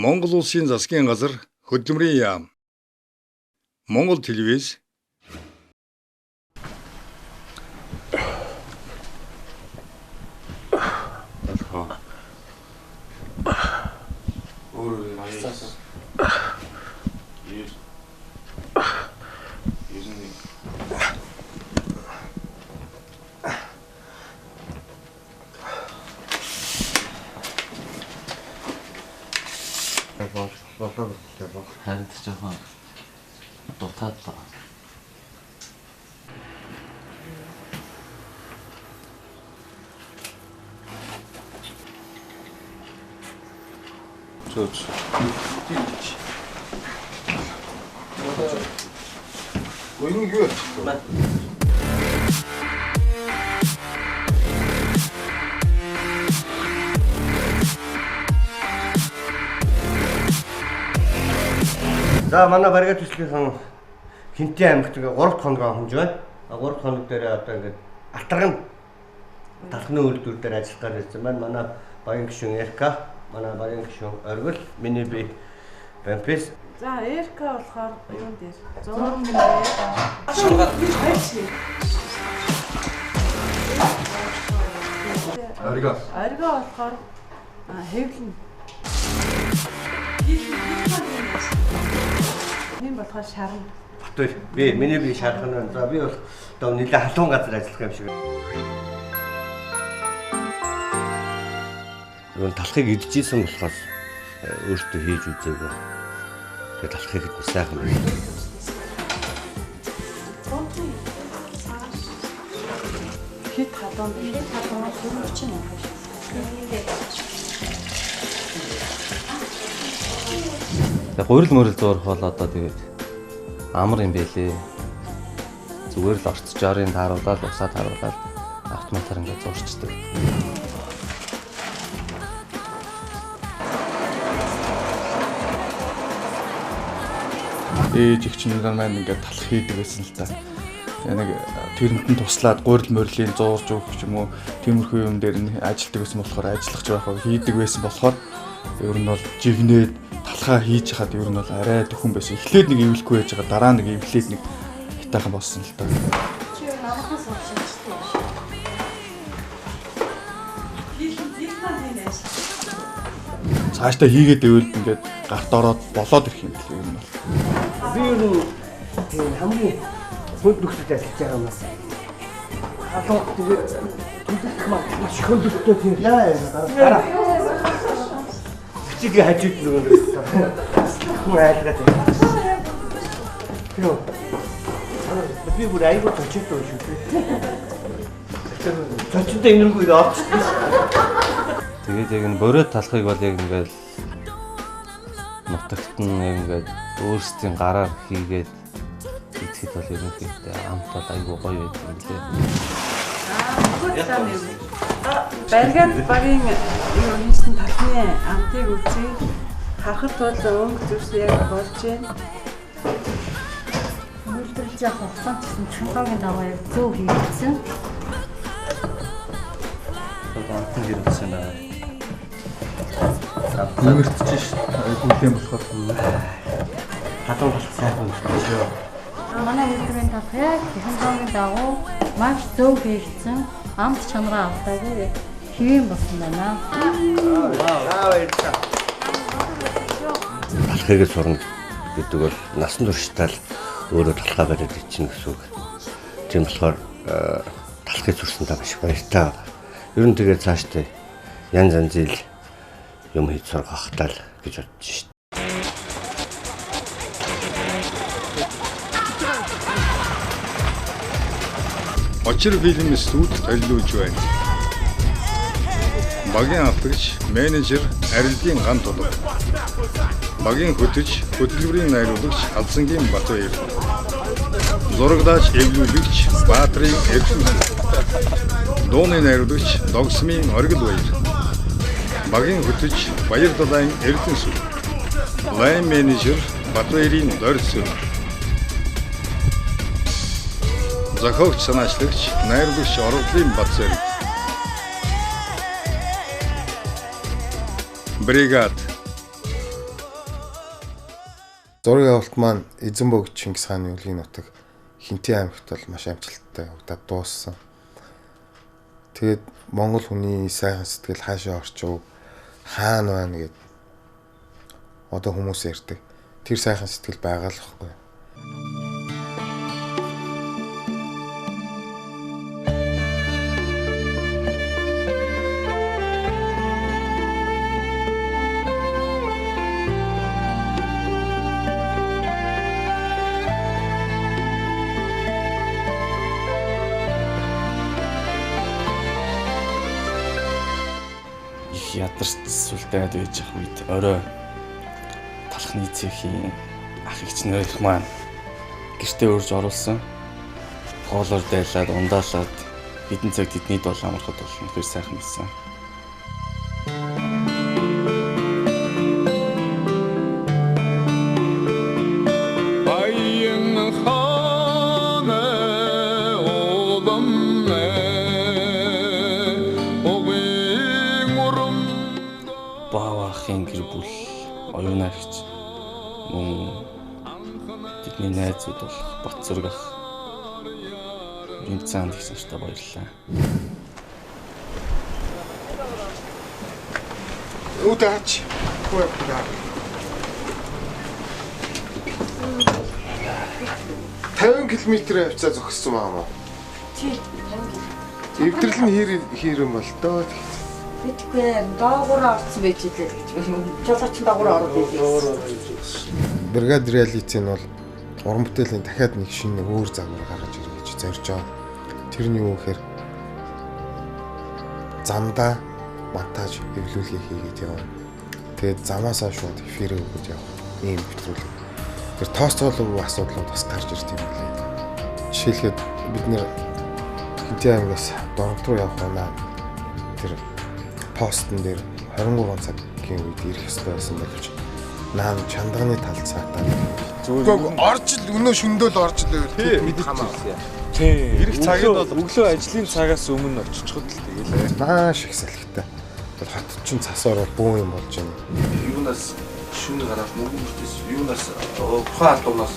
Монгол улсын засгийн газар хөдөлмөрийн яам. Монгол телевиз. Харин жоохон дутаад байна. Чөөч. Ойн юу? За манай барига төслийнхэн Хинтээ аймагт ингээ 3 хоног хонж байна. 3 хоног дээр одоо ингээ алтарган талхны үйлдвэр дээр ажиллах гэж ирсэн байна. Манай баян гишүүн Эрка, манай баян гишүүн Оргил, миний би Бампис. За Эрка болохоор юун дээр 100 мянга. Шалгаад Орго болохоор хэвлэн. Тийм болохоор шарна. Батгүй би миний би шархан байна. За би бол одоо нэлээд халуун газар ажиллах юм шиг. Юу талхыг идчихсэн болохоос өөртөө хийж үзээгүй. Тэгээд талхыг хэд сайхан байна. Хит хадон чинь юм. Гурил мөрөл зурх бол одоо тэгээд амар юм бэлээ. Зүгээр л орц жорын тааруулаад усаад харуулаад автоматар ингээд зурчдаг. ээж их чинь маань ингээд талах хийдэг байсан л та. Нэг тэрнтэн туслаад гурил мөрлийн зуурж өгөх ч юм уу тиймэрхүү юм дээр нь ажилладаг байсан болохоор ажиллах жоохоо хийдэг байсан болохоор ер нь бол жигнээд талхаа хийж хаад ер нь бол арай дөхөн байсан. Эхлээд нэг ивлэхгүй байж байгаа дараа нэг ивлээд нэг хитаахан болсон л та. Чи юу намахаас уушчихсан. Цаашдаа хийгээд ивэл ингээд гарт ороод болоод ирэх юм л ер нь бол. Би ер нь хамгийн хүнд нөхцөлд ажиллаж байгаа юм байна. Халуун тэгээд түлхэх маш хөндлөлтөө тийм. Яа гараа. Чигээ хажууд нөгөө хүн айлгаад байна. Юу? Би бүр айгүй төчтэй шүү дээ. Төчтэй энэргүй орчихсон. Тэгээд яг нь бороо талхыг бол яг ингээд нутагт нь яг ингээд өөрсдийн гараар хийгээд эцэд бол ерөнхийдөө амт бол айгүй гоё байдаг юм лээ. Баригад багийн юу хийсэн талхны амтыг үзье. Хахад бол өнгө зүс яг болж байна. Үйлдвэрлэж явах хугацаанд гэсэн технологийн дагуу яг зөв хийгдсэн. Одоо амтан гэрэлсэн аа. Нэмэртэж ш айгуулсан болохоор Хатан болох сайхан шүү. Манай үйлдвэрийн талх яг технологийн дагуу маш зөв хийгдсэн. Амт чанараа автаагүй хэвэн болсон байна. Талхыг сурна гэдэг бол насан туршдаа л өөрөө талхаа бариад ичнэ гэсэн үг. Тийм болохоор талхыг сурсандаа маш баяртай байна. Ер нь тэгээд цаашдаа янз янзын юм хийж сургах тал гэж бодож шít. Очир фильм студ төлөвлөж байна. Багийн авторч, менежер, арилжийн гант толгой. Багийн хөтөч, хөтөлбөрийн найруулагч Алсангийн Батбаяр. Зурагдаач, эвлүүлэгч Баатрин Эрдэнэ. Дууны найруулагч Догсмын Оргил Баяр. Багийн хөтөч Баяр Далайн Эрдэнэ. Лайн менежер Батбаярын Дорцсон. Зохиогч санаачлагч найруулагч Орглын Батцэр. Бригад Зургийн авалт маань Эзэн богд Чингис хааны үлгийн нутаг Хинтээ аймагт бол маш амжилттай явагдаад дууссан. Тэгээд Монгол хүний сайхан сэтгэл хаашаа орчив, хаана байна гэд одоо хүмүүс ярьдаг. Тэр сайхан сэтгэл байгаа л байхгүй. Ядарч сүлдээд байж ах үед орой талхны цэхийн ах эгч нэрх маань гэртээ урьж оруулсан. Хоолоор дайлаад ундаалаад хэдэн цаг тэдний дол амархад болно хэр сайхан байсан. Баавахын гэр бүл оюунаагч мөн тэдний найзууд бол Батзүрэг ах Бинцаанд их санштай баярлалаа. Удаач. Хөөе. 50 км явцаа зогссон баа мó. Тий. Эвдрэл нь хийрэн бол доо. Мэдгүй доогуур орсон байж илээ гэж. Жолооч доогуур ороод ийлээ. Бригад реалити нь бол уран бүтээлийн дахиад нэг шинэ өөр загвар гаргаж ирэх гэж зорж байгаа. Тэр нь юу гэхээр замдаа монтаж эвлүүлгээ хийгээд явна. Тэгээд замаасаа шууд эфир өгöd явна. Ийм нэвтрүүлэг. Тэр тооцоолоогүй асуудлууд бас гарч ирт юм лээ. Жишээлхэд бид нэр Хинтээ аймагаас Дорнот руу явах байна. Тэр постн дээр 23 цагийн үед ирэх ёстой байсан боловч наан чандганы талд саатаа зүгээр орж л өнөө шөндөөл орж л мэдээж хамаа. Тийм. Ирэх цагт бол өглөө ажлын цагаас өмнө очиход л тэгээл. Маш их салхитай. Бол хот чин цасаар бол бүүн юм болж байна. Юунаас шүн гараад мөнгөс юунаас ухаан алдуунаас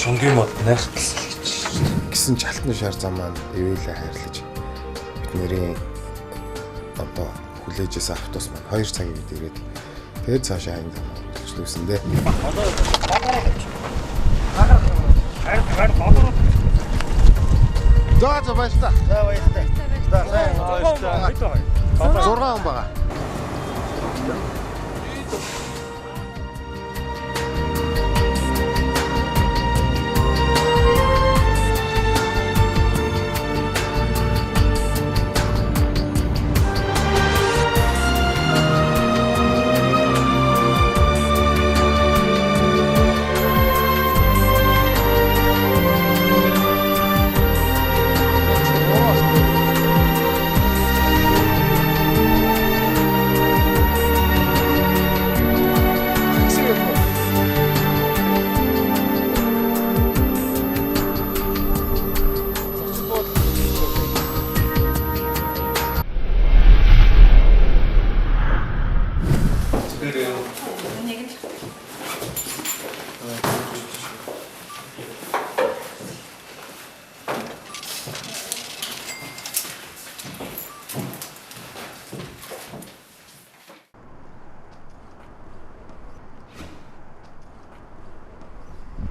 шунгийн мод найхталсан гэсэн ч алтны шар зам маань ивэлээ хайрлаж бидний одоо хүлээжээс автобус маань 2 цагийн үед ирээд тэгээд цаашаа хань хөдөлгөөсөн дээ. За баярлалаа. За баярлалаа. 6 он байгаа.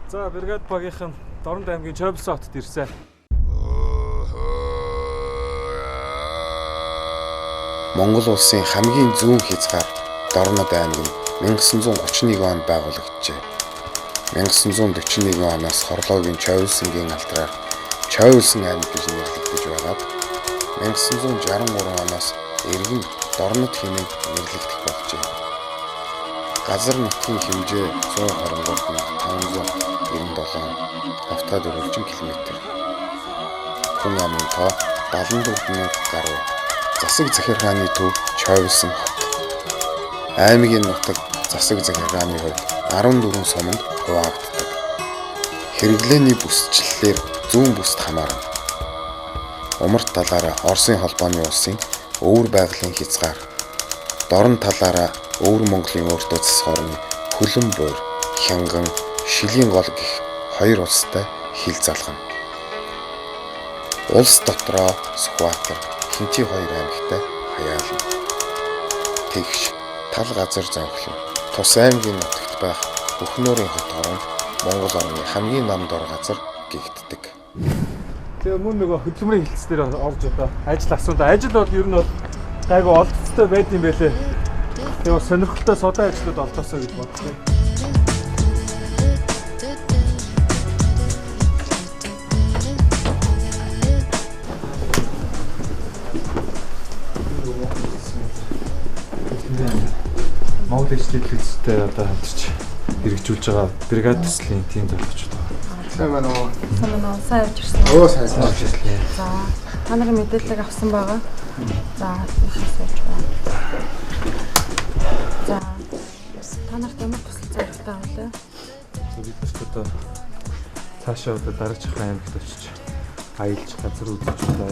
За бригад багийнхан Дорнод аймгийн Чойболсон хотод ирсэн. Монгол улсын хамгийн зүүн хязгаар Дорнод аймаг нь 1931 онд байгуулагджээ. 1941 оноос Хорлоогийн Чойболсонгийн алдраар Чойболсон аймаг гэж нэрлэгдэж байгаад 1963 оноос эргэн Дорнод хэмээн нэрлэгдэх болжээ. Газар нутгийн хэмжээ 123,597 хавтад өргөлжин километр. Хүн амын тоо 74,000 гаруй. Засаг захиргааны төв Чойболсон хот. Аймгийн нутаг засаг захиргааны хувьд 14 суманд хуваагддаг. Хэрэглээний бүсчлэлээр зүүн бүст хамаарна. умард талаараа Оросын холбооны улсын өвөр байгалийн хязгаар, дорн талаараа өвөр Монголын өөртөө засах орны хөлөн буур, хянган, шилийн гол гэх хоёр улстай хил залгана. Улс дотроо Сүхбаатар, Хинчи хоёр аймагтай хаяална. Тэгш тал газар зонхлон тус аймгийн нутагт байх Өхнөрийн хот орон Монгол орны хамгийн нам дор газар гэгддэг. Тэгээ мөн нөгөө хөдөлмөрийн хилцс дээр орж одоо ажил асууда. Ажил бол ер нь бол гайгүй олдцтой байд юм байлээ. Тэгээ бас сонирхолтой содон ажлууд олдосоо гэж бодлоо. Монгол ижлэлтэй одоо хамтарч хэрэгжүүлж байгаа бригад төслийн тиймд болчиход байгаа. сайн байна уу? Сайн явж ирсэн. Сайн явж ирсэн. За, та нарын мэдээлэл авсан байгаа. За, ихээс явж байна. За, та нарт ямар тусал зорилготой байна вэ? Бид нарт одоо цаашаа одоо дараачих аймагт очиж аялж газар үзэж удаа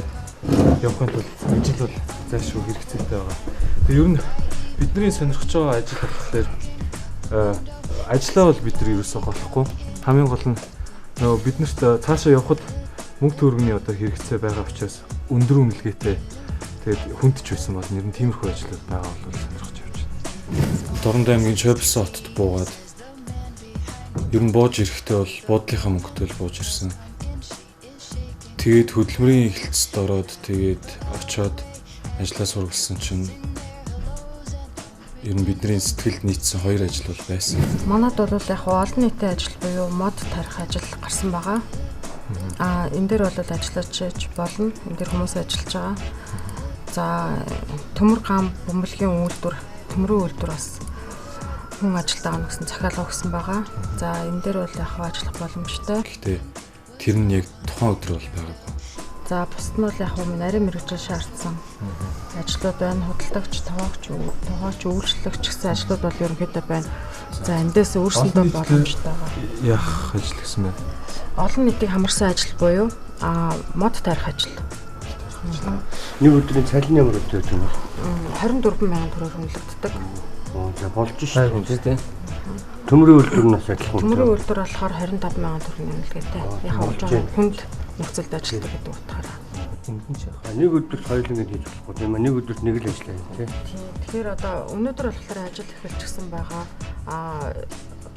явахын тулд ажил бол заашгүй хэрэгцээтэй байгаа. Тэгээ ер нь бидний сонирхож байгаа ажил болохоор ажлаа бол бид нар ерөөсөө голохгүй. Хамгийн гол нь нөгөө биднэрт цаашаа явхад мөнгө төгрөгийн одоо хэрэгцээ байгаа учраас өндөр үнэлгээтэй тэгээд хүндж байсан бол нэр нь тиймэрхүү ажлууд байгаа бол сонирхож явж байна. Дорнод аймгийн Чойболсон хотод буугаад ер нь бууж ирэхдээ бол буудлынхаа мөнгөтэй л бууж ирсэн. Тэгээд хөдөлмөрийн эхлэлцэд ороод тэгээд очоод ажлаа сургалсан чинь ер нь бидний сэтгэлд нийцсэн хоёр ажил бол байсан. Манайд бол яг олон нийтийн ажил буюу мод тарих ажил гарсан байгаа. Энэ дээр бол ажиллаж болно. Энэ дээр хүмүүс ажиллаж байгаа. За, төмөр гам бөмбөлгийн үйлдвэр, төмрийн үйлдвэр бас хүн ажилтаа авах гэсэн захиалга өгсөн байгаа. За, энэ дээр бол яг ажиллах боломжтой. Гэхдээ тэр нь яг тухайн өдөр бол байгаагүй. За, бусд нь бол яг нарийн мэргэжил шаардсан ажлууд байна. Худалдагч, тоогооч, үйлчлэгч гэсэн ажлууд бол ерөнхийдөө байна. За, эндээс өөрсөндөө боломжтой байгаа. Яах ажил гэсэн бэ? Олон нийтийг хамарсан ажил буюу мод тарих ажил. Нэг өдрийн цалин ямар өдөр юм бэ? 24,000 төгрөг хөндлөгддөг. За болж шүү дээ. Төмрийн үйлдвэрнээс адилхан. Төмрийн үйлдвэр болохоор 25,000 төгрөгийн үнэлгээтэй. Яг болж байгаа хүнд нөхцөлд ажилладаг гэдэг утгаараа. Нэг өдөрт хоёуланг хийж болохгүй юм. Нэг өдөрт нэг л ажиллая тий. Тэгэхээр одоо өнөөдөр болохоор ажил эхэлчихсэн байгаа.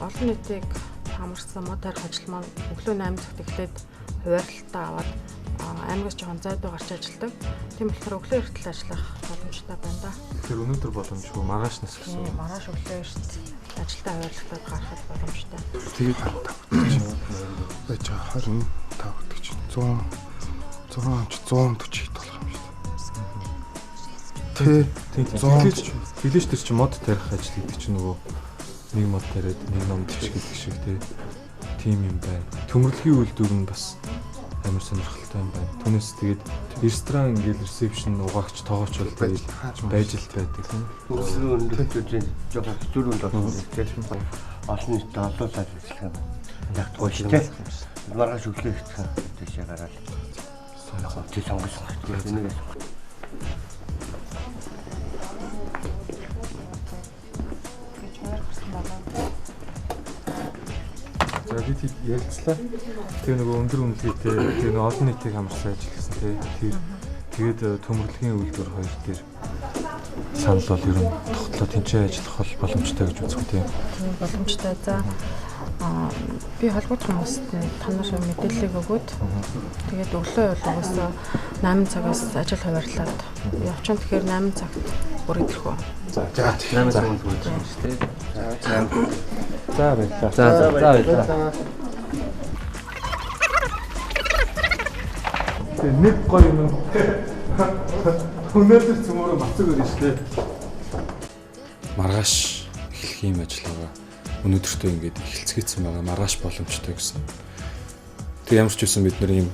Олон нийтийг хамарсан мод тарих ажил маань өглөө 8 цагт эхлээд хуваарлалтаа аваад аймагаас жоохон зайдуу гарч ажилладаг. Тийм болохоор өглөө эртэл ажиллах боломжтой байна да. Тэгэхээр өнөөдөр боломжгүй маргааш нас гэсэн. Маргааш өглөө эрт ажилдаа хуваарлалтад гарах боломжтой. Тэгээд байж байгаа 25 гэдэг чинь 140 хэд болох юм шүү дээ. Билэж тэр чинь мод тарих ажил гэдэг чинь нөгөө нэг мод тариад нэг ном бичиг гэдэг шиг тийм юм байна. Төмөрлөгийн үйлдвэр нь бас амар сонирхолтой юм байна. Түүнээс тэгээд ресторан ингээл ресепшн угаагч тоогооч бол байж л байдаг. Өөрсдөө өндөрлөж жоохон хэцүүрүүнд болсон тийм олон нийтэд олуулаад ажиллах юм. Яг тууштай. Маргааш өглөө ихтэй тийшээ гараад тий сонгосон. Энийгээс за бид ярилцлаа. Тэгээ нөгөө өндөр үнэлгээтэй тэгээ нөгөө олон нийтийг хамарсан ажил гэсэн тэгээд төмөрлөгийн үйлдвэр хоёр дээр санал бол ер нь тогтлоо тэнцээ ажиллах бол боломжтой гэж үзэх тийм. Боломжтой. За би холбооч хүмүүст та нар мэдээлэл өгөөд тэгээд өглөө бол угаасаа 8 цагаас ажил хуваарлаад явчихсан. Тэгэхээр 8 цагт бүр идэх үү. За 8 цагт бүр идэх шүү дээ. За баярлалаа. За баярлалаа. Нэг гоё юм. Өнөөдөр цөмөрө мацаг өрнө шүү дээ. Маргааш эхлэх юм ажиллагаа өнөөдөртөө ингээд эхэлцгээсэн байгаа. Маргааш боломжтой гэсэн. Тэг ямар ч үсэн бид нэр ийм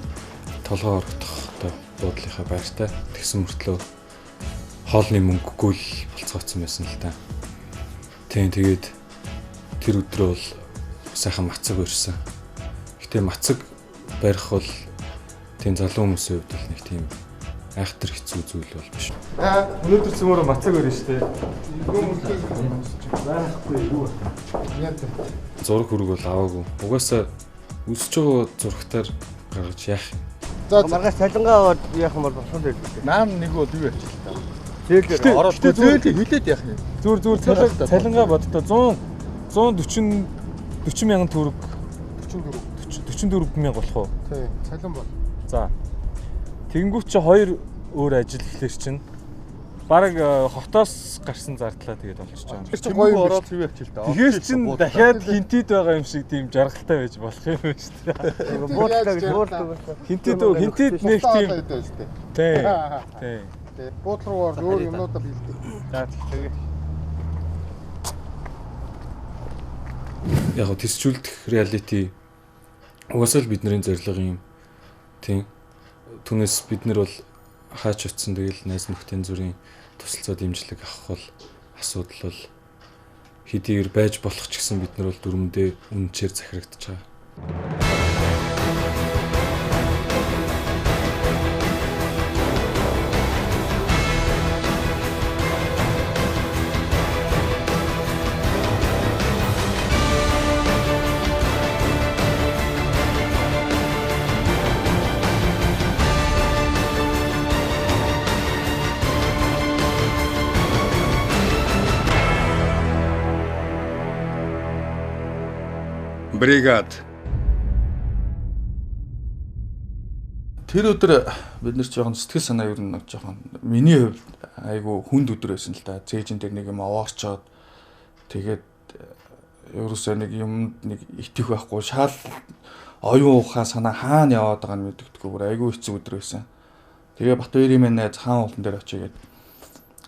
толгой орогдох одоо буудлынхаа байртай тэгсэн мөртлөө хоолны мөнгөгүй л болцооцсон байсан л да. Тэгээд тэр өдрөө бол сайхан мацаг өрсөн. Гэтэ мацаг барих бол тийм залуу хүмүүсийн хувьд бол нэг тийм айхтар хэцүү зүйл бол биш. Өнөөдөр цөмөрө мацаг өрнө шүү дээ. Зураг хүрэг бол аваагүй. Угаасаа үсэж байгаа зурагтаар гаргаж яах юм? Маргаас цалингаа аваад яах юм бол болох л байлгүй. Наам нэг бол юу яач л та. Зээлээр ороод зөөлө хилээд яах юм? Зүгээр цалингаа боддоо 140 мянган төгрөг 44 мянга болох уу? Тий, цалин бол. За. Тэнгүүт чи 2 өөр ажил ихлээр чинь бараг хотоос гарсан зардлаа тэгээд болчихж байгаа. Тэр чинь гоё ороод юу яач л та. Тэгэхээр чин дахиад хинтид байгаа юм шиг тийм жаргалтай байж болох юм байна шүү дээ. Хинтид нэг тийм. Тий. Тий. Буудлын руугаар өөр юмнуудаар хийлдэг. За тэгээд Яг тэсчүүлдэх реалити угаасаа л бидний зорилго юм. Тийм. Түүнээс бид нар бол хаач утсан тэгэл найз нөхдийн зүрийн тусалцаа дэмжлэг авах бол асуудал бол хэдийгээр байж болох ч гэсэн бид нар бол дүрмдээ үнэнчээр захирагдаж байгаа. Бригад. Тэр өдөр бид нар ч жоохон сэтгэл санаа ер нь нэг жоохон миний хувьд айгу хүнд өдөр байсан л да. Цээжин дээр нэг юм аваарчаад тэгээд ерөөсөө нэг юмд нэг итэх байхгүй шаал оюун ухаан санаа хаана яваад байгааг нь мэддэггүй айгу хэцүү өдөр байсан. Тэгээ Батбаярын минь найз хаан уулан дээр очигээд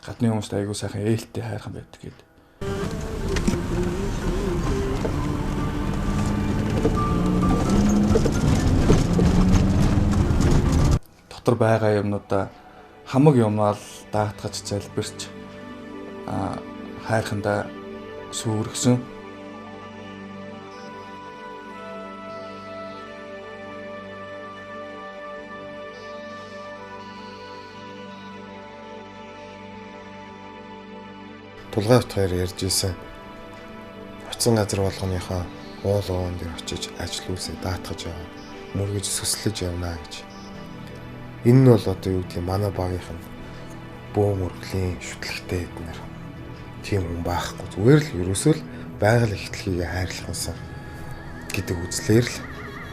гадны хүмүүст айгу сайхан ээлтэй хайрхан байдаг гээд. Дотор байгаа юмнуудаа хамаг юмнаа даатгаж залбирч хайрхандаа сүргсэн. Тулгаавт хоёр ярьж исэн. Очсон газар болгоныхоо уул уун дээр очиж ажил үйлсээ даатгаж яваа. Мөргөж сүслэж явна гэж. Энэ нь бол одоо юу гэдэг манай багийнх нь бөө мөргөлийн шүтлэгтэй эднэр тийм хүн байхгүй. Зүгээр л ерөөсөө л байгаль ихтлэгийг хайрлахсан гэдэг үзлээр л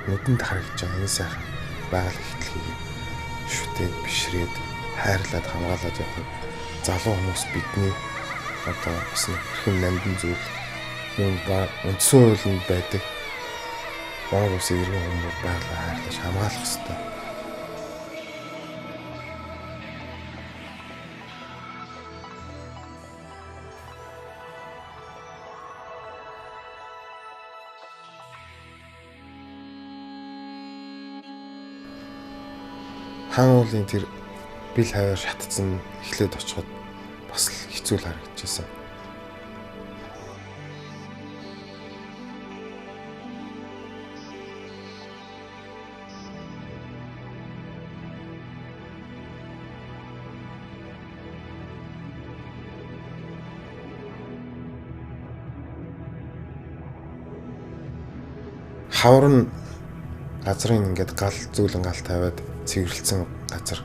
нүдэнд харагдаж байгаа энэ сайхан байгаль ихтлэгийг шүтээд бишрээд хайрлаад хамгаалаад явах залуу хүмүүс бидний одоо бас нэг хэрхэн нандин зүйл юм ба үндсэн хуулинд байдаг Монгол улсын иргэн хүмүүс байгалаа хайрлаж хамгаалах хэрэгтэй. Хаан уулын тэр бил хаваар шатцсан эхлээд очиход бас л хэцүү л харагдчихсан. Хавар нь газрын ингээд гал зөөлөн гал тавиад цэвэрлсэн газар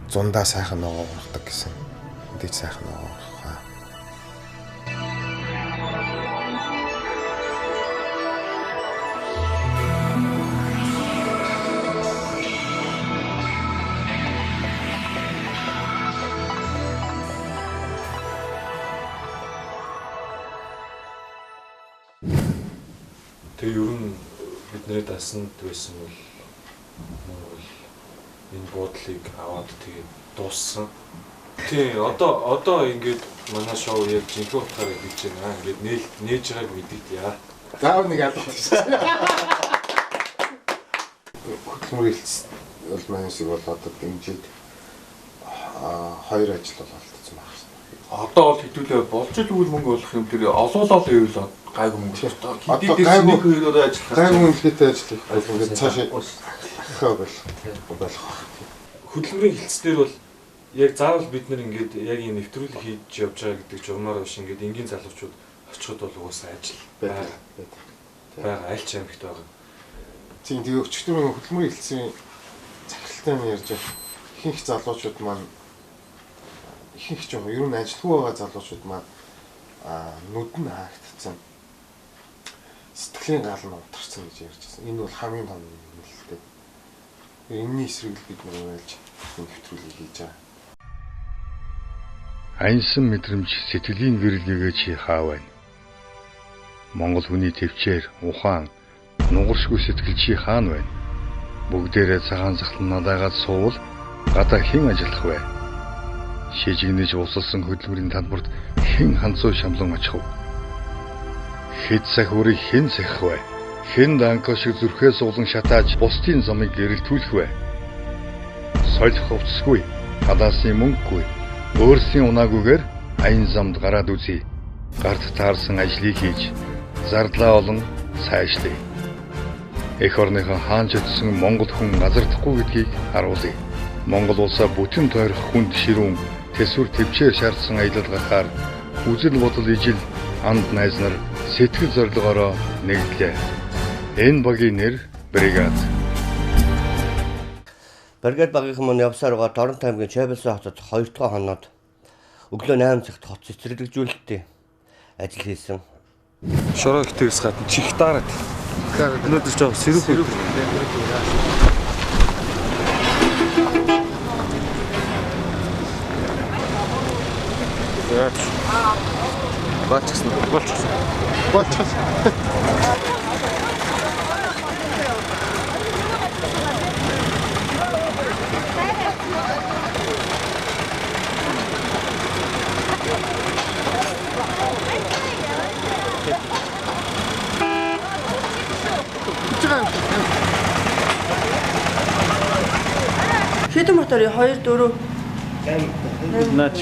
зундаа сайхан ногоо ургадаг гэсэн. Мэдээж сайхан ногоо ургахаа. Тэгээ ер нь бидний дасанд байсан бол Монгол энэ буудлыг аваад тэгээд дууссан. Тий, одоо ингээд манай шоу яг жинхэнэ утгаараа хийж байна. Ингээд нээж байгааг мэдэгдээ. Заав нэг алах гэсэн. Хөдөлмөр хэлц бол манайсыг бол одоо дэмжиж хоёр ажил бол алдсан байна. Одоо бол хэдүүлээ болж игэл мөнгө болох юм тэр олоолоо л ивэл гайгүй мөнгө. Хэдий дээр нэг хоёроо ажиллах. Гайгүй мөнгөтэй ажиллах бол ингээд цаашаа болох. хөдөлмөрийн хилцээр бол яг заавал бид нар ингээд яг энэ нэвтрүүлэг хийж явж байгаа гэдэг журмаар биш ингээд энгийн залуучууд очиход бол угаасаа ажил байгаа аль ч аймагт байгаа. Тийм тэгээ өчигдрийн хөдөлмөрийн хилцээний захиралтай нь ярьж ихэнх залуучууд маань ихэнх жоо ер нь ажилгүй байгаа залуучууд маань нүд нь хаагдсан. Сэтгэлийн гал нь унтарсан гэж ярьж байсан. Энэ бол хамгийн том юм л дээ. Энэний эсрэг бид нар уйлж нэвтрүүлэг хийж байгаа. Аянсан мэдрэмж сэтгэлийн гэрэлгээ чи хаа байна? Монгол хүний төвчээр ухаан нугаршгүй сэтгэл чи хаана байна? Бүгдээрээ цагаан захлан надаагаад суувал гадаа хэн ажиллах вэ? Шижигнэж усалсан хөдөлмөрийн талбарт хэн ханцуу шамлан очих вэ? Хэд сахиурыг хэн сахих вэ? Хэн данко шиг зүрхээ суулан шатааж бусдын замыг гэрэлтүүлэх вэ? Солих хувцсгүй, халаасны мөнгөгүй, өөрсдийн унаагүйгээр аян замд гараад үзье. Гарт таарсан ажлыг хийж, зардлаа олон сайжлая. Эх орныхоо хаанч өтсөн Монгол хүн газардахгүй гэдгийг харуулъя. Монгол улсаа бүтэн тойрох хүнд ширүүн тэсвэр төвчээр шаардсан аялал гарахаар үзэл бодол ижил анд найз нар сэтгэл зорилгоороо нэгдлээ. Энэ багийн нэр бригад. Бригад багийнхан мань явсаар байгаа Дорнот аймгийн Чайбалсан хотод 2 дахь хоноод өглөө 8 цагт хот цэцэрлэгжүүлэлттэй ажил хийсэн. Шороо хитээс гадна чих дараад. Өнөөдөр ч жоо сэрүүх үү. Яач. Болчихсон. Хэдэн мотор 2 4 Наач.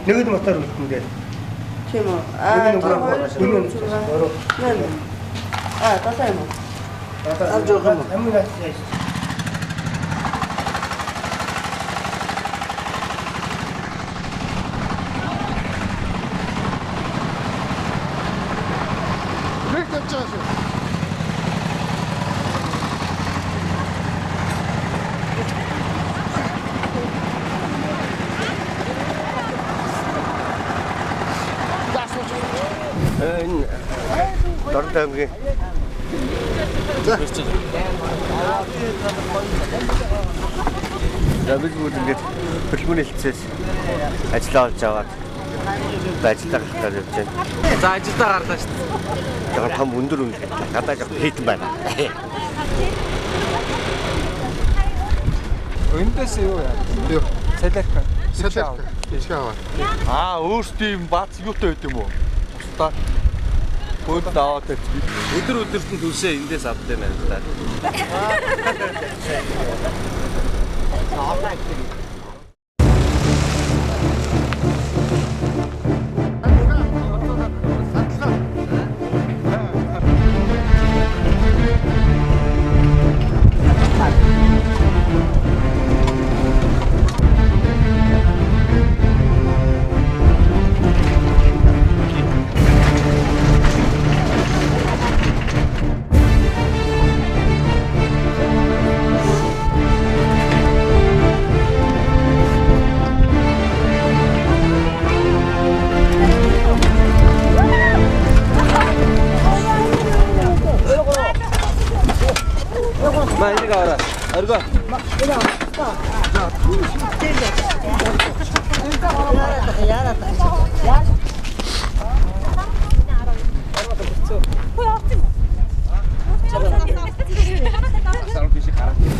Нэгд мотор үлдэнгээ. Тийм үү. Тасаа юм уу? Авч байгаа юм. Амин наач. Дорнот аймгийн бид бүгд хөдөлмөрийн хилцээс ажиллаа олж аваад ажиллаа гаргахаар явж байна. За ажилдаа гарлаа шүү дээ. Яг том өндөр гадаа яг хийдэн байна. Өндөөс юу яа? Юу. Салерка. Аа өөртөө юм бац юутай байд юм уу? Тусдаа хөөд аваад Өдөр өдөрт нь төлсөө эндээс авдаг юм байна.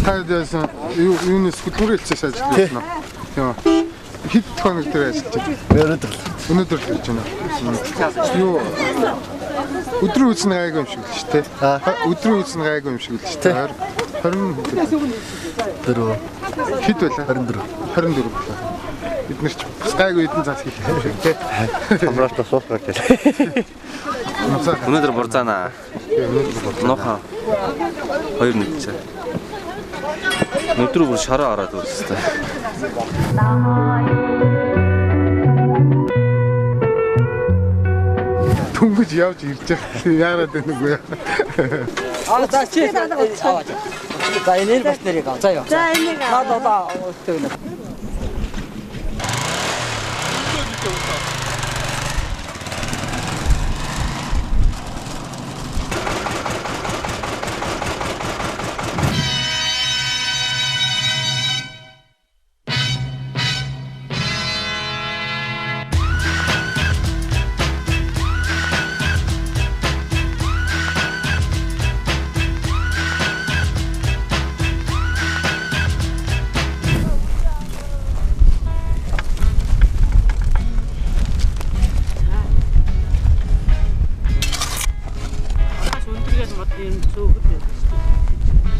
Таадаасан юунес хөдөлмөрийн хэлцээс ажиллаж байна. Тийм. Хэд хоног дээр ажиллаж байна? Өнөөдөр л хийж байна. Юу өдрийн үеийн гайгүй юм шиг л шүү дээ. Өдрийн үеийн гайгүй юм шиг л шүү дээ. 24. Хэд байлаа? 24 байлаа. Бид нар ч бас гайгүй эдэн цаас хийх юм шиг тий. Хамраач тасуух гэдэг. Өнөөдөр бурзаана. Нохоо 2 мэдчихэ. Өдрөө бүр шараа хараад үзсэн. Түнгэж явж ирж байгаа яагаад вэ нүгөө. За чи аваад. За энэ бас нэрийг аваа. За яа. За энийг аваа.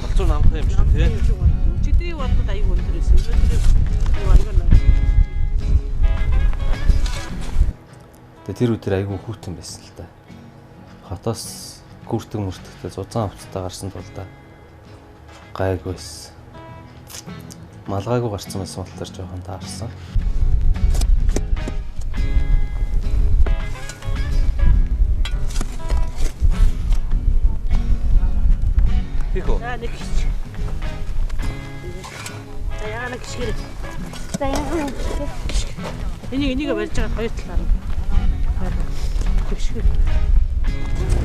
Болцоо намх юм шиг тий. Өчигдрийн бодод аяг өндөрөөсөн. Тэр өдөр айгүй хүүтэн байсан л да. Хотоос гүртэг мөртөгтэй зузаан авттай гарсан тул да гайгүй байсан. Малгайгүй гарсан байсан болохоор жоохон таарсан. Хихо. За нэг хич. За яа нэг хичгэр. За яа. Энийг барьж байгаа хоёр талаар.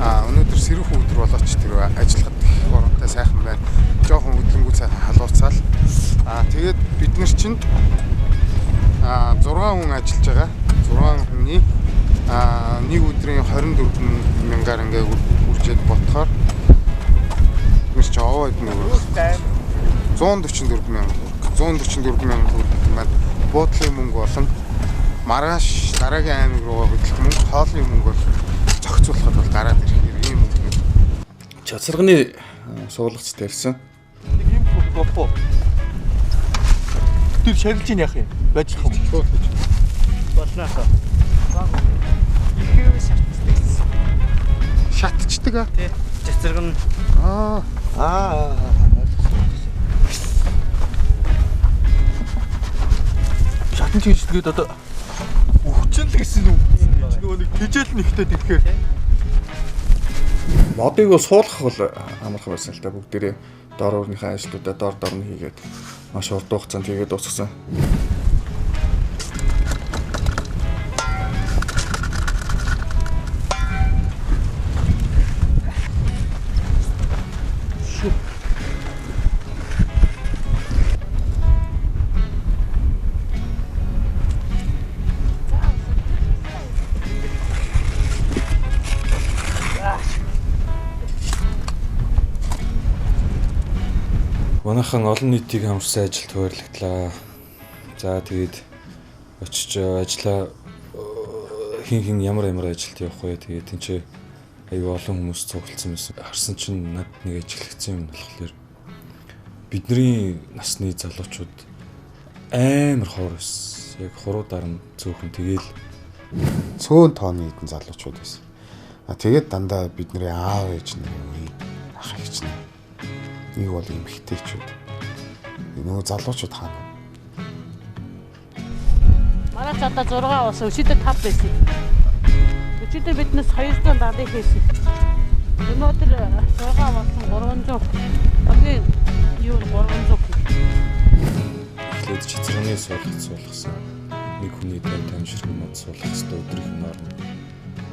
Өнөөдөр сэрүүх өдөр болооч тэр ажиллахад оронтой сайхан байна. Жохон хөдөлгөөн цай халууцаал. Тэгээд бид нар чинь 6 хүн ажиллаж байгаа. 6 хүний нэг өдрийн 24 мянгаар ингээ үржээд ботхоор бид ч аваад нөгөө 144 мянга. 144 мянга төгрөг маань буудлын мөнгө болон маргааш дараагийн аймаг руу хөдлөх мөнгө, хоолны мөнгө бол зохицуулахад бол гараад ирэх юм мөнгө. Чацарганы суулгач тарьсан. Нэг юм бохгүй. Тэр шарилж ийн яах юм? Бажих юм. Болно хаа. Шатчдаг аа. Тий. Чацарга нь шатан чийжлгээд одоо өвчин л гэсэн үг. Нөгөө нэг тэжээл нэгтэй тэгэхээр модыг бол суулгах бол амархан байсан л та бүгдээрээ дор уурныхаа ажлуудаа дор нь хийгээд маш урт хугацаанд хийгээд дуусгасан. Манайхан олон нийтийг хамарсан ажилд хуваарлагдлаа. За тэгээд очиж ажиллаа хин ямар ажилд явах вэ? Тэгээд тэнцээ аюу олон хүмүүс цугласан байсан. Харсан чинь над нэг ажиглагдсан юм болохоор бидний насны залуучууд амар ховор байсан. Яг хуруудаар нь цөөхөн тэгээл цөөн тооны хэдэн залуучууд байсан. Тэгээд дандаа бидний аав ээж нэг ах ээж нэг бол эмхтэйчүүд. Нөгөө залуучууд хаана? Манай ч одоо 6 ус өчигдөр 5 байсан. Өчигдөр биднээс 200 дадыг хийсэн. Өнөөдөр 6 болсон 300. Хамгийн юу 300 гэх. эхлээд чицраны суулгасан. Нэг хүний 50 ширхэг мод суулгах хэрэгтэй өдрийн норм.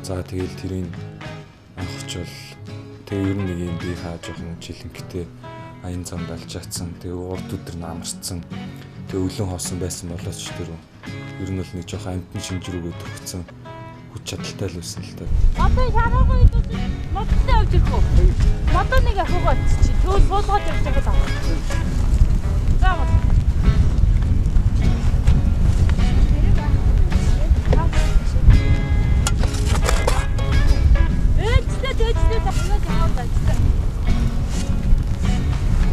За тэгэл тэрийг анх очвол тэгээ ер нь нэг юм би хаа жоохон жилэнхтэй аян замд алжаацсан. Тэгээ урд өдөр намарцсан. Тэгээ өлөн хоосон байсан болооч тэр ер нь л нэг жоохон амтны шинжрүүгээ төгцсөн. Хүч чадалтай л байсан л та. Одоо шараагүй модтой авч ирэх үү? Модоо нэг ахуйгаа чи төл суулгаж явж байгаа даа. За мод. Ээжтэй тахнаад яваад байна.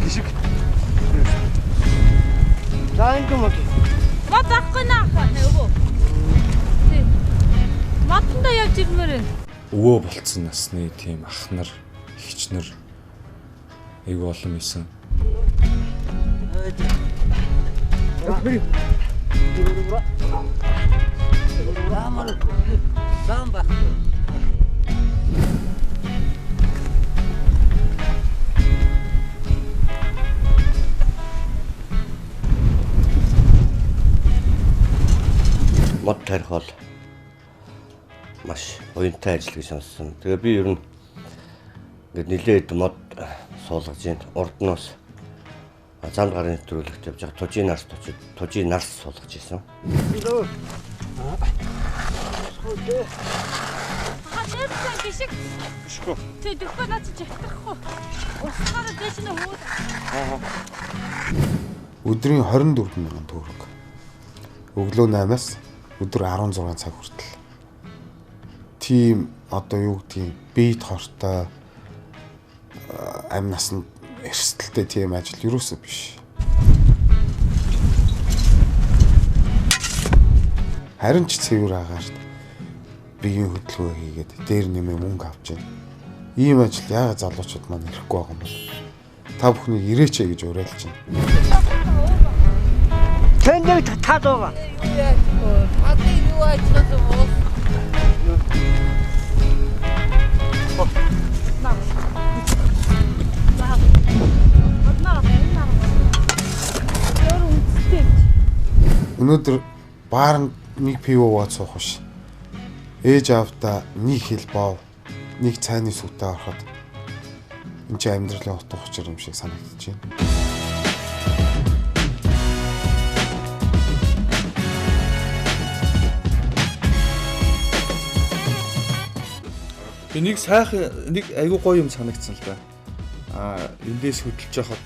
гişиг. За ингэ мод. Мод авахгүй наа нөгөө. Тий. Модондоо явж ирмээр байна. Өвөө болцсон насны тийм ах нар, эгч нар айгүй олон байсан. Мод тарих бол маш уянтай ажил гэж сонссон. Тэгээ би ер нь ингээд нэлээд мод суулгаж байна. Урд нь бас зам гарын нэвтрүүлэгт явж байгаа тужийн нарс суулгаж ирсэн. Өдрийн 24 мянган төгрөг. Өглөө 8-аас өдөр 16 цаг хүртэл. Тийм одоо юу гэдгийг бие хортой амь насанд эрсдэлтэй тийм ажил юусоо биш. Харин ч цэвэр агаарт биеийн хөдөлгөөн хийгээд дээр нэмээ мөнгө авч байна. Ийм ажил яагаад залуучууд маань ирэхгүй байгаа юм бол та бүхнийг ирээч гэж уриалж байна. Тэнд таталгаа. Хаты юу ажилласан бол Өнөөдөр баарнд нэг пив уугаад суух биш. Ээж аавда нэг хил бов, нэг цайны сүтээ ороход энэ ч амьдралын утга учир юм шиг санагдаж байна. Энийг сайхан нэг айгүй гоё юм санагдсан л да. Эндээс хөдөлж яхад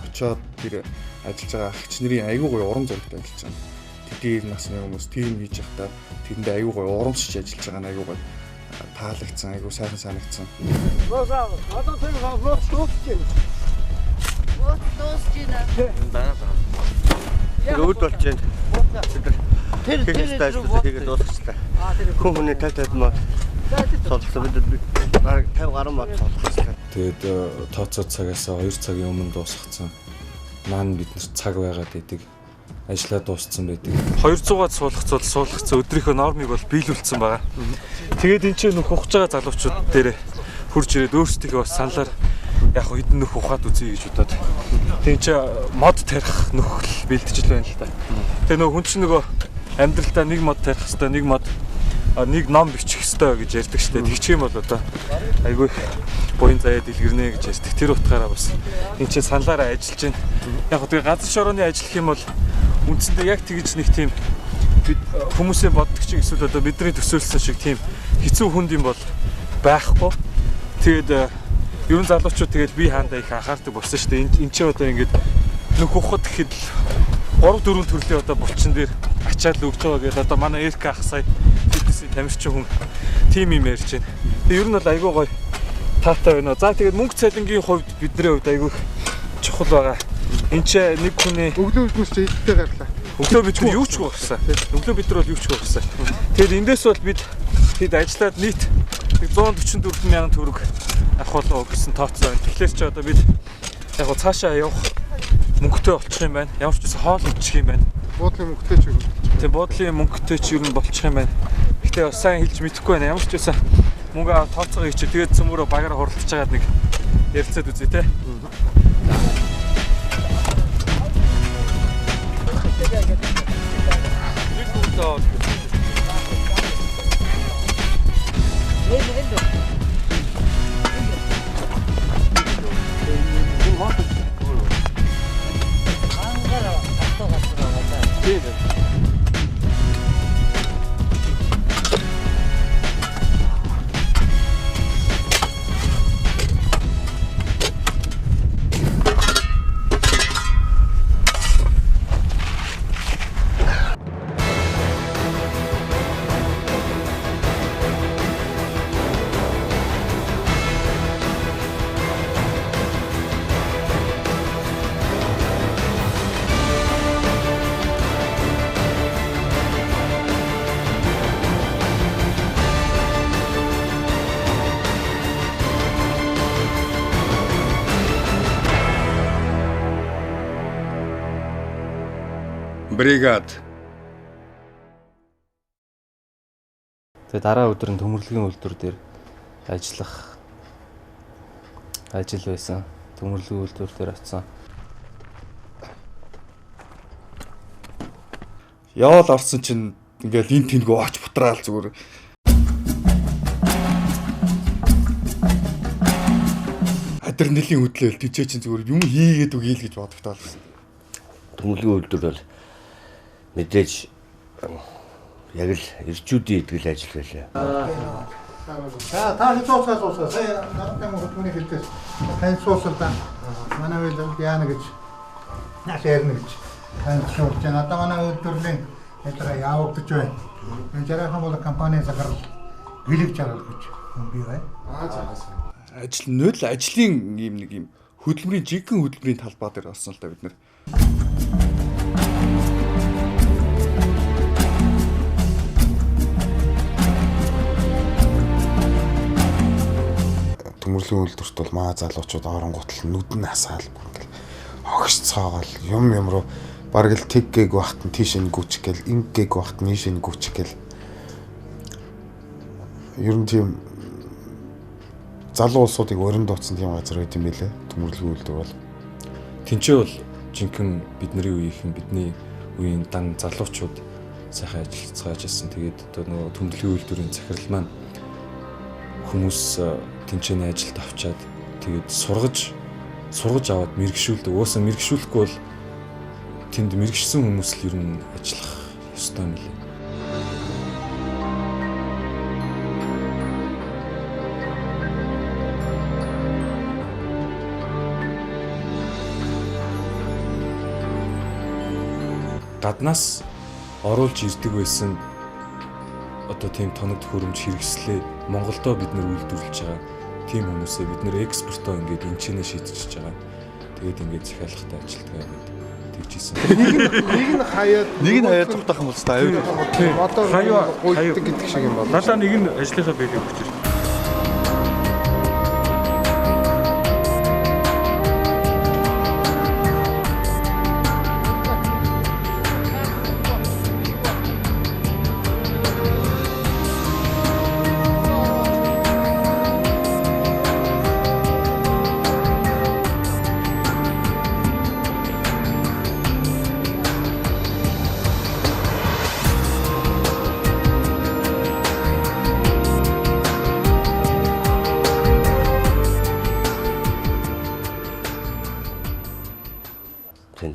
очоод тэр ажиллаж байгаа агч нарын айгүй гоё урам зоригтой ажиллаж байгаа. Тэдгээр насны хүмүүс тийм хийж явахдаа тэрэндээ айгүй гоё урамшиж ажиллаж байгаа нь айгүй гоё таалагдсан, айгүй сайхан санагдсан. Өөд болж байна. Тэр хийгээд дуусчихлаа. Хүмүүний тал мод солилцсон бид 50 гаруй мод солилцсон. Тэгээд тооцоо цагаас 2 цагийн өмнө дуусгацсан. Маань бид нар цаг байгаад идэг. Ажлаа дууссан байдаг. 200-аад суулгацсан өдрийнхөө нормыг бол биелүүлсэн байгаа. Тэгээд энэ чинь нөх ухаж байгаа залуучууд дээр хурж ирээд өөрсдийнхөө бас саналаар яг хэдэн нөх ухаад үзье гэж бодоод. Тэгээд энэ чинь мод тарих нөхөл бэлтжил байна л та. Тэгээд нөгөө хүн чинь нөгөө амьдралдаа нэг мод тарих хэвээр нэг ном бичих хэвээр гэж ярьдаг штеп. Тэгчих юм бол одоо айгүй буян заяа дэлгэрнэ гэж ярьдаг. Тэр утгаараа бас энэ чинь саналаараа ажиллаж байна. Яг тэгээ газар шорооны ажиллах юм бол үндсэндээ яг тэгж нэг тийм хүмүүсийн боддог чиг эсвэл одоо бидний төсөөлсөн шиг тийм хэцүү хүнд юм бол байхгүй. Тэгээд ерөн залуучууд тэгээд би хаандаа их анхаардаг болсон шүү дээ. Энд чинь одоо ингээд нөх ухад гэхэд 3-4 төрлийн одоо булчин дээр ачаал өгч байгаа гэдэг одоо манай РК ах сая фитнесийн тамирчин хүн тим юм ярьж байна. Тэгээд ер нь бол айгүй гоё таатай байна. За тэгээд мөнгө цалингийн хувьд бидний хувьд айгүй чухал байгаа. Энд чи нэг хүний Өглөө биднес чи идэлтэй гарлаа. Өглөө бид юу ч гоохсан. Өглөө бид нар бол юу ч гоохсан. Тэгээд эндээс бол бид хэд ажиллаад нийт 144 мянган төгрөг авах болоо гэсэн тооцоо байна. Тэгэхээр ч одоо бид яг го цаашаа явах мөнгөтэй болчих юм байна. Ямар ч гэсэн хоол идчих юм байна. Буудлын мөнгөтэй ч юм. Тэгээ буудлын мөнгөтэй ч ер нь болчих юм байна. Гэхдээ бас сайн хэлж мэдэхгүй байна. Ямар ч байсан мөнгө аваад тооцоогоо хийчих. Тэгээд цөмөрөө багаараа хуралдаж байгаад нэг ярилцаад үзье те. Бригад. Тэгээ дараа өдөр нь төмөрлөгийн үйлдвэр дээр ажиллах ажил байсан. Төмөрлөгийн үйлдвэр дээр очсон. Яваал орсон чинь ингээл эн тэнгүү оч бутраал зүгээр. Адреналин хөдлөөл тийчээ чинь зүгээр юм хийгээд үгээл гэж бодогдоод байна. Төмөрлөгийн үйлдвэр бол мэдээж яг л ирчүүдийн идэгэл ажил байлаа. Та хэцүүцгаас сая надтай хүмүүний хэлдэж тань суусалда манай үйлдэл яана гэж нааш ярина гэж тань шууд ч надад манай үйлдвэрлэлийн ажиллагаа явагдаж байна. Энэ жаргахан бол компани захирал бэлэг жаргал гэж би байна. Ажил нөл ажлын юм нэг юм хөдөлмөрийн жигэн хөдөлмөрийн талбай дээр орсон л да бид нэр. Төмөрлөгийн үйлдвэрт бол маа залуучууд оронгуутал нүд нь хасаал ингээл огш цаагаал юм руу бараг л тэг гээг багт нь тийш нь гүчих гээл инг гээг багт нь ийш нь гүчих гээл ер нь тийм залуу улсуудыг өрн дууцсан тийм газар байт юм билэ төмөрлөгийн үйлдвэр бол тэнцээ бол жинхэнэ бидний үеийнхэн бидний үеийн дан залуучууд сайхан ажиллацгааж ирсэн. Тэгээд одоо нөгөө төмөрлөгийн үйлдвэрийн захирал маань хүмүүс тэнцээний ажилд авчаад тэгээд сургаж аваад мэрэгшүүлдэг. Уусаа мэрэгшүүлэхгүй бол тэнд мэрэгшсэн хүмүүс л ер нь ажиллах ёстой юм лээ. Гаднаас оруулж ирдэг байсан одоо тийм тоног хөрөмж хэрэгслээ Монголдо бид нэр үйлдвэрлэж байгаа. Тийм хүмүүсээ бид нэр экспортоо ингээд энэчнээ шийдчихэж байгаа. Тэгээд ингээд захиалгатай ажилтгаа гэдэг тэгжсэн. Нэг нь хаяад тухтах юм бол та аюул. Одоо хаяа гэдэг шиг юм байна. Надаа нэг нь ажлынхаа бэлэг өгч ирсэн.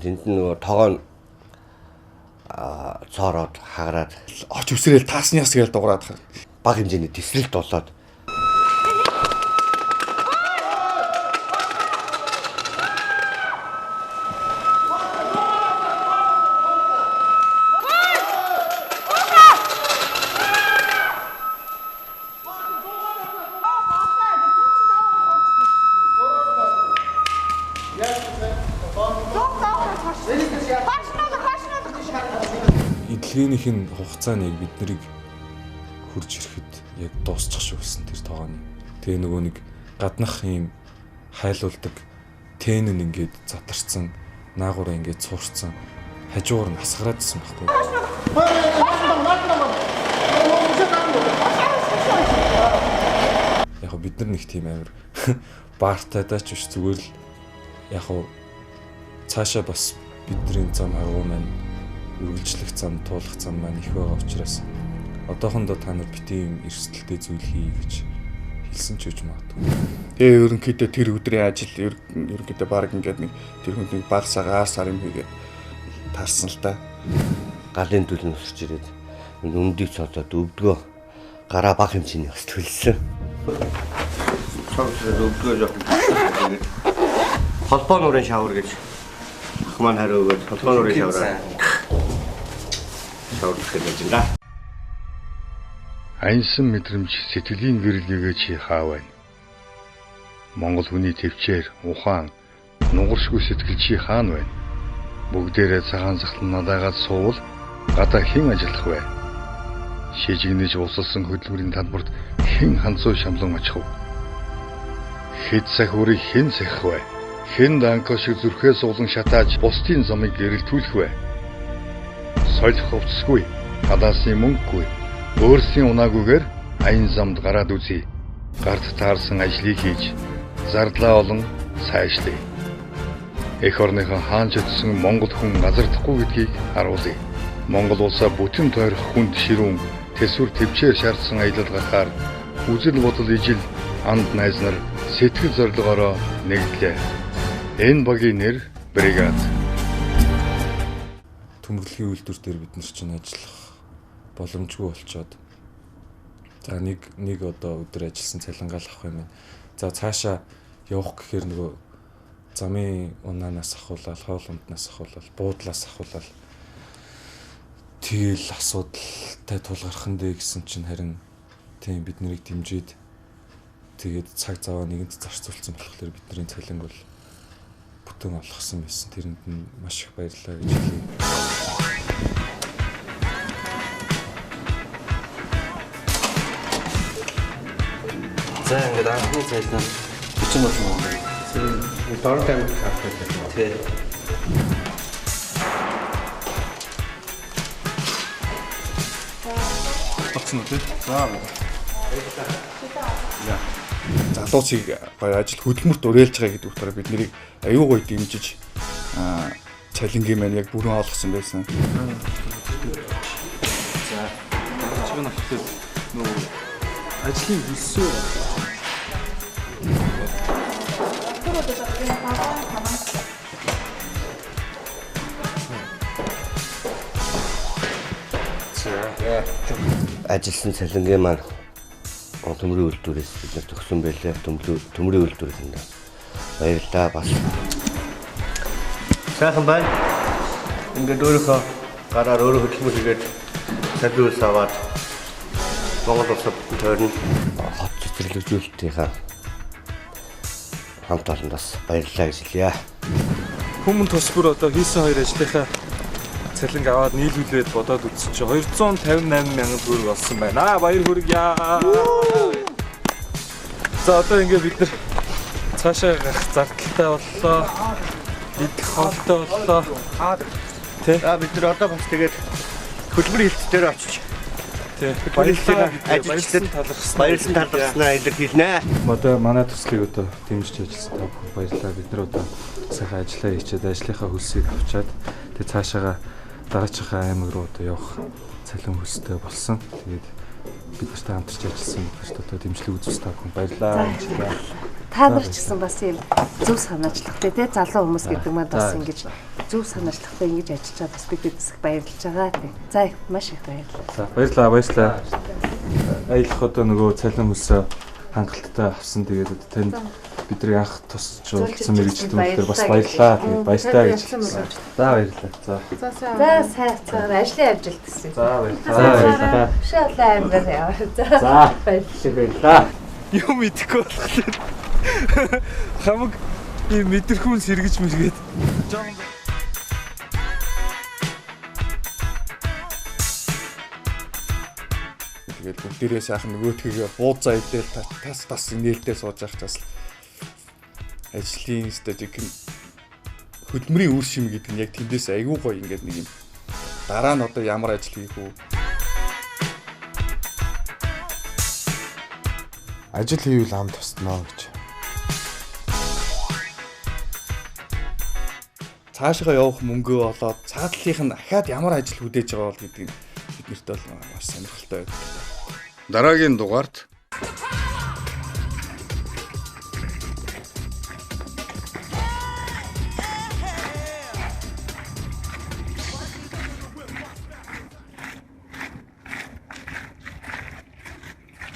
Тэнд нөгөө тоогоо цоороод хагараад оч өсрөөл таасныас гээл дуурайд баг хэмжээний тесрэлт болоод эдлэгийнх нь хугацааныг бид нарыг хурж ирэхэд яг дуусчих шүү гэсэн тэр тоогооны. Тэгээ нөгөө нэг гаднах юм хайлуулдаг тэн нь ингээд затарсан, наагураа ингээд цуурцсан, хажуугаар нь асгараадсэн байхгүй. Яг бид нар нэг тийм амар баартайдаач биш зүгээр л яг цаашаа бас бидний зам харгуу маань үргэлжлэх зам, туулах зам маань их байгаа учраас одоохондоо та нар бити юм эрсдэлтэй зүйл хий гэж хэлсэн ч үж магадгүй. Тэгээ ерөнхийдөө тэр өдрийн ажил ерөнхийдөө баг ингээд нэг тэр хүнд нэг баг сагаар сар юм хийгээд таарсан л та. Галын дүл нь өсч ирээд өмдөг цоцоод өвдгөө гараа баг хэмжээний бас төлсөн. Цоцоод өвдгөө жоохон холбоо нуурын шавар гэж маань хариу өгөөд холбоо нуурын шавраа шаврах гэж байна. Аянсан мэдрэмж сэтгэлийн гэрэлгээ чи хаавна. Монгол хүний төвчээр ухаан нугаршгүй сэтгэл чи хаана байна? Бүгдээрээ цагаан захлан надаагаад суувал гадаа хэн ажиллах вэ? Шижигнэж усалсан хөдөлмөрийн талбарт хэн ханцуу шамлан очих вэ? Хэд сахиурыг хэн сахих вэ? Хэн данко шиг зүрхээ суулан шатааж бусдын замыг гэрэлтүүлэх вэ? солих хувцсгүй, гадаасын мөнгөгүй, өөрсдийн унаагүйгээр аян замд гараад үзье. Гарт таарсан ажлыг хийж, зардлаа олон сайжлая. Эх орныхон хаанч өтсөн Монгол хүн газардахгүй гэдгийг харуулъя. Монгол улсаа бүтэн тойрох хүнд ширүүн тэсвэр төвчээр шаардсан аялал гарахаар үзэл бодол ижил анд найз нар сэтгэл зорилгоороо нэгдлээ. Энэ багийн нэр бригад. Төмөрлөгийн үйлдвэр дээр бид нар чинь ажиллах боломжгүй болчоод за нэг одоо өдөр ажилласан цалингаал авах юм байна. За цаашаа явах гэхээр нөгөө замын унаанаас ахуулаад, хоол унднаас ахуулаад, буудлаас ахуулаад тэгэл асуудалтай тулгархан дээ гэсэн чинь харин тийм бид нарыг дэмжиж тэгээд цаг заваа нэгэнд зарцуулсан болохоор бидний цалин бол бүтэн олгосон байсан. Тэрэнд нь маш их баярлалаа гэж хэлье. За ингээд анхны цалин 40 болно. Дорн таймд хавтаа байна. Тий. Багцсан үү? За. Залуучийг гоё ажил хөдөлмөрт уриалж байгаа гэдэг утгаараа бид нарыг аюу гоё дэмжиж цалингийн маань яг бүрэн олгосон байсан. За. Чиг нь ахтай нөө ажлын хэлсүү. Ажилласан цалингийн маань төмрийн үйлдвэрээс бид нар төгсөн байлаа. Төмрийн үйлдвэрээс энэ баярлалаа бас. Сайхан байна. Ингээд өөрийнхөө гараар өөрөө хөдөлмөр хийгээд цалинс аваад Монгол улсад тойрно хот цэцэрлэгжүүлэлтийнхаа хамт олондоос баярлалаа гэж хэлье. Хүмүүн тус бүр одоо хийсэн хоёр ажлынхаа цалинг аваад нийлүүлээд бодоод үзсэн чинь 258 мянган төгрөг олсон байна. Баяр хүргье. За одоо ингээд бид нар цаашаа гарах зардалтай боллоо. Идэх хоолтой боллоо. Тэ. Бид нар одоо бас тэгээд хөдөлмөрийн хэлт дээр очиж Тэ. Баярлалаа ажилчдад талархснаа илэрхийлнэ. Одоо манай төслийг одоо дэмжиж ажилласан та бүхэн баярлалаа. Бид нар одоо сайхан ажиллаа хийчихэд ажлынхаа хөлсийг авчаад тэгээ цаашаага дараачихаа аймаг руу одоо явах цалин хөлстэй болсон. Тэгээд бид нартай хамтарч ажилласан бидэрт одоо дэмжлэг үзүүлсэн та бүхэн баярлалаа. Та нар ч гэсэн бас ийм зөв санаачлагтай тий залуу хүмүүс гэдэг маань бас ингэж зөв санаачлагтай ингэж ажиллаад бас бид их баярлж байгаа тий. За маш их баярлалаа. За баярлалаа. Аялах одоо нөгөө цалин хөлсөө хангалттай авсан тэгээд одоо танд бидний анх тусч уулзсан мэрэгчлэн дээр бас баярлалаа. Тэгээд баяртай гэж. За баярлалаа. За сайхан ажлын амжилт хүсье. За баярлалаа. Шалаа амир яа. За баярлалаа. Юм идэхгүй болохоор хамаг ийм мэдрэхүүн сэргэж мэргээд. Тэгээд бүгдээрээ сайхан нөгөөтгийгээ бууз зайдэл тас нээлтээ сууж явах тас ажлын статик хөдөлмөрийн үр шим гэдэг нь яг тэндээс айгүй гоё ингээд нэг юм дараа нь одоо ямар ажил хийх үү? Ажил хийвэл ам туснаа гэж. Цаашгаа явах мөнгөө олоод цаатлынх нь ахаад ямар ажил хүдээж байгаа бол гэдэг нь биднэрт бол маш сонирхолтой байдаг. Дараагийн дугаарт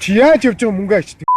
Чи яаж явж байгаа мөнгө ачдаг?